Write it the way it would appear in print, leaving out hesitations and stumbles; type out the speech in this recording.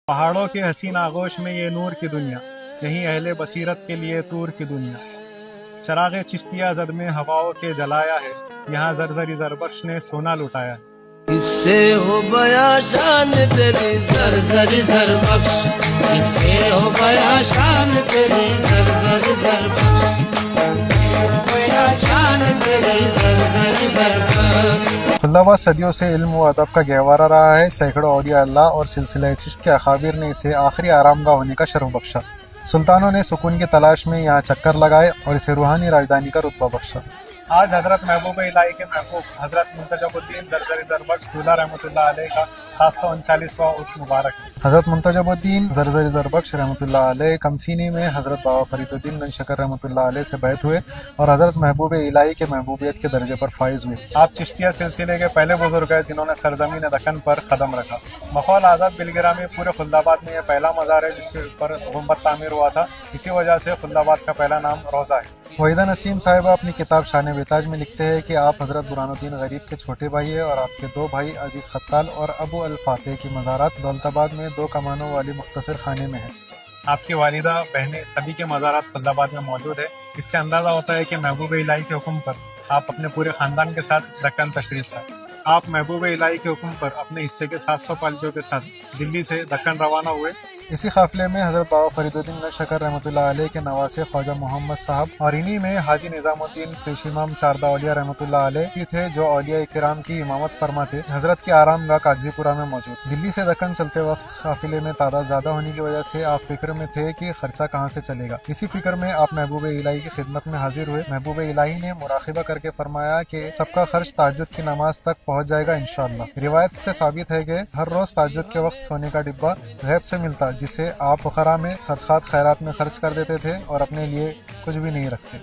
پہاڑوں کے حسین آغوش میں یہ نور کی دنیا، یہیں اہل بصیرت کے لیے طور کی دنیا۔ چراغ چشتیہ زد میں ہواؤں کے جلایا ہے، یہاں زرزری زربخش نے سونا لٹایا ہے۔ کس سے ہو بیاں شان تیری زرزری زربخش، کس سے ہو بیاں شان تیری زرزری زربخش، کس سے ہو بیاں شان تیری زرزری زربخش۔ خلد آباد صدیوں سے علم و ادب کا گہوارہ رہا ہے۔ سینکڑوں اولیاء اللہ اور سلسلہ چشت کے اکابر نے اسے آخری آرام گاہ ہونے کا شرف بخشا۔ سلطانوں نے سکون کی تلاش میں یہاں چکر لگائے اور اسے روحانی راجدھانی کا رتبہ بخشا۔ آج حضرت محبوب الہی کے محبوب حضرت منتجب الدین زرزری زربخش دولہ رحمۃ اللہ علیہ کا 739واں عرس مبارک ہے۔ حضرت منتجب الدین زرزری زربخش رحمۃ اللہ علیہ کمسینی میں حضرت بابا فرید الدین گنج شکر رحمۃ اللہ علیہ سے بیعت ہوئے اور حضرت محبوب الہی کے محبوبیت کے درجے پر فائز ہوئے۔ آپ چشتیہ سلسلے کے پہلے بزرگ ہیں جنہوں نے سرزمین دکن پر قدم رکھا۔ مخول آزاد بلگرہ میں پورے خلد آباد میں یہ پہلا مزار ہے جس کے اوپر گنبد تعمیر ہوا تھا، اسی وجہ سے خلد آباد کا پہلا نام روضہ ہے۔ وحیدہ نسیم صاحبہ اپنی کتاب شان بتاج میں لکھتے ہیں کہ آپ حضرت برہان الدین غریب کے چھوٹے بھائی ہیں اور آپ کے دو بھائی عزیز خطال اور ابو الفاتح کی مزارات دولت آباد میں 2 کمانوں والی مختصر خانے میں ہیں۔ آپ کی والدہ، بہنیں سبھی کے مزارات خلد آباد میں موجود ہے۔ اس سے اندازہ ہوتا ہے کہ محبوب الہی کے حکم پر آپ اپنے پورے خاندان کے ساتھ دکن تشریف لائے۔ آپ محبوب الہی کے حکم پر اپنے حصے کے 700 پالتوں کے ساتھ دلی سے دکن روانہ ہوئے۔ اسی قافلے میں حضرت بابا فرید الدین گنج شکر رحمۃ اللہ علیہ کے نواسے خواجہ محمد صاحب اور انہی میں حاجی نظام الدین پیش امام چاردہ اولیاء رحمۃ اللہ علیہ بھی تھے جو اولیاء کرام کی امامت فرماتے۔ حضرت کی آرام گاہ کاغذی پورہ میں موجود۔ دلی سے دکن چلتے وقت قافلے میں تعداد زیادہ ہونے کی وجہ سے آپ فکر میں تھے کہ خرچہ کہاں سے چلے گا۔ اسی فکر میں آپ محبوب الہی کی خدمت میں حاضر ہوئے۔ محبوب الہی نے مراقبہ کر کے فرمایا کہ سب کا خرچ تہجد کی نماز تک پہنچ جائے گا انشاءاللہ۔ روایت سے ثابت ہے کہ ہر روز تہجد کے وقت سونے کا ڈبہ غیب سے ملتا جسے آپ فقراء میں صدقات خیرات میں خرچ کر دیتے تھے اور اپنے لیے کچھ بھی نہیں رکھتے۔